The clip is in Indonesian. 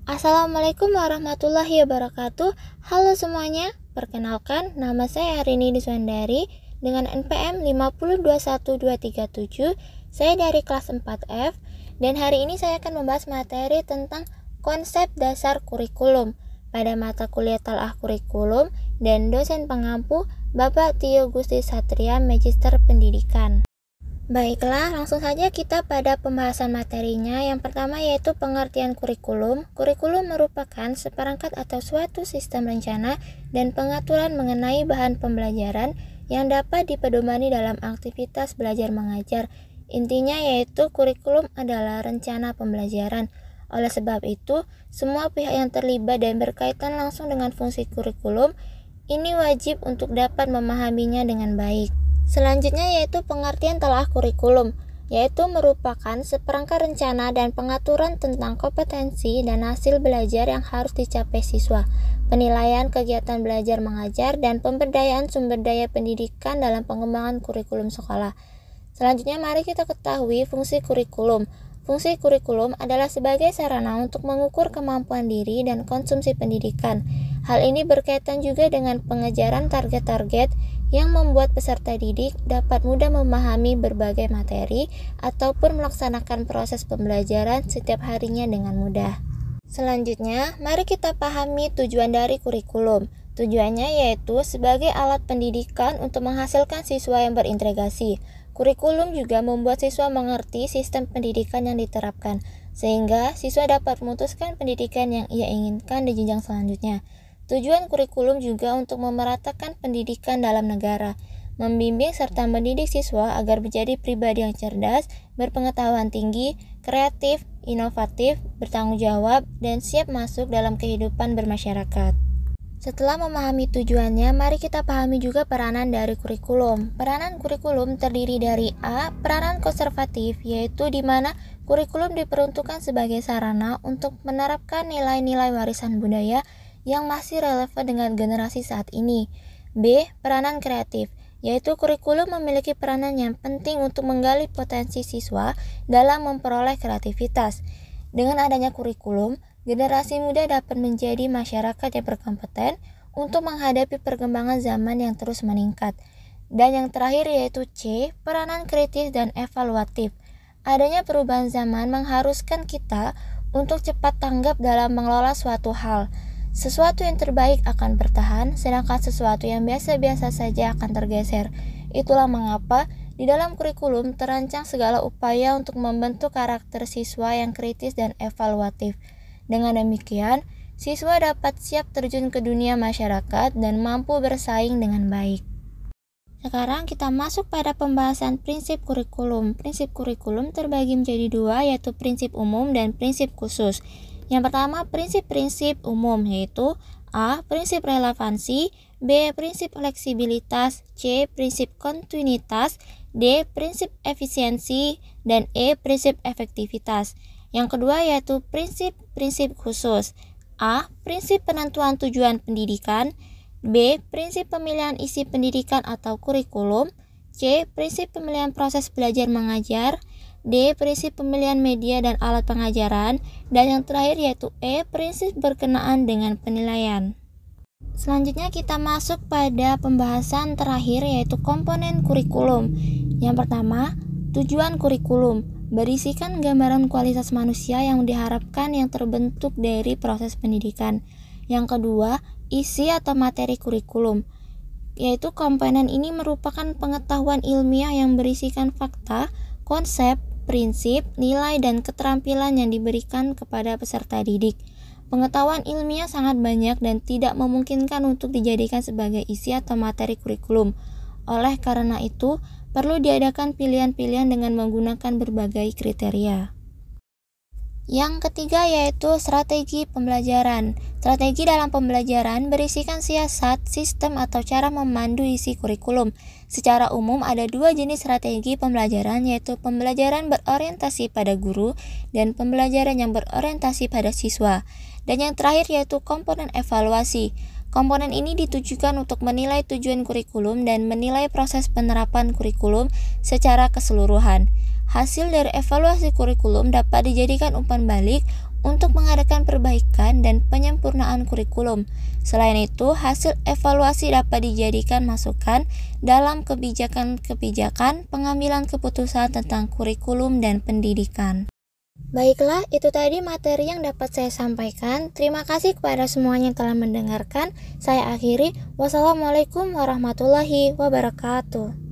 Assalamualaikum warahmatullahi wabarakatuh. Halo semuanya, perkenalkan nama saya Harini Diswandari dengan NPM 5021237. Saya dari kelas 4F dan hari ini saya akan membahas materi tentang konsep dasar kurikulum pada mata kuliah Talaah Kurikulum dan dosen pengampu Bapak Tio Gusti Satria, Magister Pendidikan. Baiklah, langsung saja kita pada pembahasan materinya. Yang pertama yaitu pengertian kurikulum. Kurikulum merupakan seperangkat atau suatu sistem rencana dan pengaturan mengenai bahan pembelajaran yang dapat dipedomani dalam aktivitas belajar mengajar. Intinya yaitu kurikulum adalah rencana pembelajaran. Oleh sebab itu, semua pihak yang terlibat dan berkaitan langsung dengan fungsi kurikulum ini wajib untuk dapat memahaminya dengan baik. Selanjutnya yaitu pengertian talaah kurikulum, yaitu merupakan seperangkat rencana dan pengaturan tentang kompetensi dan hasil belajar yang harus dicapai siswa, penilaian kegiatan belajar mengajar, dan pemberdayaan sumber daya pendidikan dalam pengembangan kurikulum sekolah. Selanjutnya mari kita ketahui fungsi kurikulum. Fungsi kurikulum adalah sebagai sarana untuk mengukur kemampuan diri dan konsumsi pendidikan. Hal ini berkaitan juga dengan pengejaran target-target yang membuat peserta didik dapat mudah memahami berbagai materi ataupun melaksanakan proses pembelajaran setiap harinya dengan mudah. Selanjutnya, mari kita pahami tujuan dari kurikulum. Tujuannya yaitu sebagai alat pendidikan untuk menghasilkan siswa yang berintegrasi. Kurikulum juga membuat siswa mengerti sistem pendidikan yang diterapkan, sehingga siswa dapat memutuskan pendidikan yang ia inginkan di jenjang selanjutnya. Tujuan kurikulum juga untuk memeratakan pendidikan dalam negara, membimbing serta mendidik siswa agar menjadi pribadi yang cerdas, berpengetahuan tinggi, kreatif, inovatif, bertanggung jawab, dan siap masuk dalam kehidupan bermasyarakat. Setelah memahami tujuannya, mari kita pahami juga peranan dari kurikulum. Peranan kurikulum terdiri dari A. Peranan konservatif, yaitu di mana kurikulum diperuntukkan sebagai sarana untuk menerapkan nilai-nilai warisan budaya yang masih relevan dengan generasi saat ini. B. Peranan kreatif, yaitu kurikulum memiliki peranan yang penting untuk menggali potensi siswa dalam memperoleh kreativitas. Dengan adanya kurikulum, generasi muda dapat menjadi masyarakat yang berkompeten untuk menghadapi perkembangan zaman yang terus meningkat. Dan yang terakhir yaitu C. Peranan kritis dan evaluatif. Adanya perubahan zaman mengharuskan kita untuk cepat tanggap dalam mengelola suatu hal. Sesuatu yang terbaik akan bertahan, sedangkan sesuatu yang biasa-biasa saja akan tergeser. Itulah mengapa di dalam kurikulum terancang segala upaya untuk membentuk karakter siswa yang kritis dan evaluatif. Dengan demikian, siswa dapat siap terjun ke dunia masyarakat dan mampu bersaing dengan baik. Sekarang kita masuk pada pembahasan prinsip kurikulum. Prinsip kurikulum terbagi menjadi dua, yaitu prinsip umum dan prinsip khusus. Yang pertama, prinsip-prinsip umum, yaitu A. Prinsip relevansi, B. Prinsip fleksibilitas, C. Prinsip kontinuitas, D. Prinsip efisiensi, dan E. Prinsip efektivitas. Yang kedua yaitu prinsip-prinsip khusus. A. Prinsip penentuan tujuan pendidikan, B. Prinsip pemilihan isi pendidikan atau kurikulum, C. Prinsip pemilihan proses belajar mengajar, D. Prinsip pemilihan media dan alat pengajaran, dan yang terakhir yaitu E. Prinsip berkenaan dengan penilaian. Selanjutnya kita masuk pada pembahasan terakhir yaitu komponen kurikulum. Yang pertama, tujuan kurikulum berisikan gambaran kualitas manusia yang diharapkan yang terbentuk dari proses pendidikan. Yang kedua, isi atau materi kurikulum, yaitu komponen ini merupakan pengetahuan ilmiah yang berisikan fakta, konsep, prinsip, nilai, dan keterampilan yang diberikan kepada peserta didik. Pengetahuan ilmiah sangat banyak dan tidak memungkinkan untuk dijadikan sebagai isi atau materi kurikulum. Oleh karena itu, perlu diadakan pilihan-pilihan dengan menggunakan berbagai kriteria. Yang ketiga yaitu strategi pembelajaran. Strategi dalam pembelajaran berisikan siasat, sistem, atau cara memandu isi kurikulum. Secara umum ada dua jenis strategi pembelajaran, yaitu pembelajaran berorientasi pada guru dan pembelajaran yang berorientasi pada siswa. Dan yang terakhir yaitu komponen evaluasi. Komponen ini ditujukan untuk menilai tujuan kurikulum dan menilai proses penerapan kurikulum secara keseluruhan. Hasil dari evaluasi kurikulum dapat dijadikan umpan balik untuk mengadakan perbaikan dan penyempurnaan kurikulum. Selain itu, hasil evaluasi dapat dijadikan masukan dalam kebijakan-kebijakan pengambilan keputusan tentang kurikulum dan pendidikan. Baiklah, itu tadi materi yang dapat saya sampaikan. Terima kasih kepada semuanya yang telah mendengarkan. Saya akhiri. Wassalamualaikum warahmatullahi wabarakatuh.